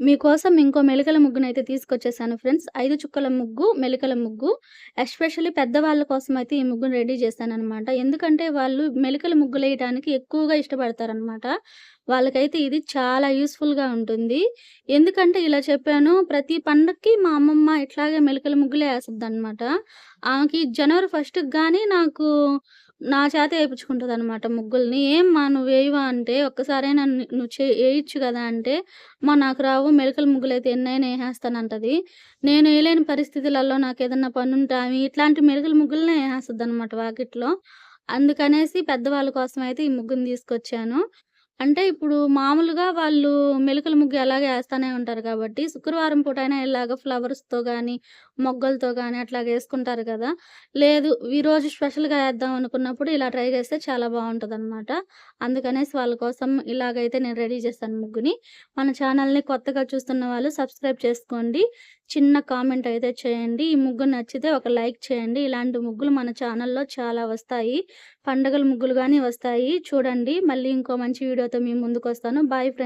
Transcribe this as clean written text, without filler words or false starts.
మీకోసం ఇంకో మెలికల ముగ్గునైతే తీసుకొచ్చేసాను ఫ్రెండ్స్. 5 చుక్కల ముగ్గు, మెలికల ముగ్గు. ఎస్పెషల్లీ పెద్దవాళ్ళ కోసమైతే ఈ ముగ్గును రెడీ చేశాననమాట. ఎందుకంటే వాళ్ళు మెలికల ముగ్గులేయటానికి ఎక్కువగా ఇష్టపడతారనమాట. వాళ్ళకైతే ఇది చాలా యూజ్‌ఫుల్‌గా ఉంటుంది. ఎందుకంటే ఇలా చెప్పాను, ప్రతి పండక్కి మా అమ్మమ్మ ఇట్లాగే మెలికల ముగ్గులే ఏస్తదనమాట. ఆమెకి జనవరి ఫస్ట్‌కి గాని నాకు నా చేత ఏపిచ్చుకుంటదనమాట ముగ్గుల్ని. "ఏమ్మా నువ్వేయవా" అంటే, "ఒక్కసారైనా నువ్వు ఏయొచ్చు గదా!" అంటే, "అమ్మ నాకు రావు మెలికల ముగ్గులైతే ఎన్నైనా ఏసేస్తానంటది." నేను ఏయలేని పరిస్థితులలో నాకేదన్నా పనుంటే ఆమె ఇట్లాంటి మెలికల ముగ్గులనే ఏసేస్తదనమాట వాకిట్లో. అందుకనేసి పెద్దవాళ్ళ కోసమయితే ఈ ముగ్గుని తీసుకొచ్చాను. అంటే ఇప్పుడు మామూలుగా వాళ్ళు మెలికల ముగ్గు ఎలాగో ఏస్తానే ఉంటారు కాబట్టి, శుక్రవారం పూటైనా ఇలాగ ఫ్లవర్స్‌తో గానీ, మొగ్గలతో గానీ అట్లాగేసుకుంటారు గదా! లేదు ఈరోజు స్పెషల్‌గా ఏద్దాం అనుకున్నప్పుడు ఇలా ట్రై చేస్తే చాలా బావుంటదనమాట. అందుకనేసి వాళ్ళ కోసం ఇలాగైతే నేను రెడీ చేశాను ముగ్గుని. మన ఛానల్‌ని కొత్తగా చూస్తున్న వాళ్ళు సబ్స్క్రైబ్ చేసుకోండి. చిన్న కామెంట్ అయితే చేయండి. ఈ ముగ్గు నచ్చితే ఒక లైక్ చేయండి. ఇలాంటి ముగ్గులు మన ఛానల్‌లో చాలా వస్తాయి. పండగల ముగ్గులు గాని వస్తాయి. చూడండి. మళ్ళీ ఇంకో మంచి వీడియోతో మీ ముందుకొస్తాను. Bye friends.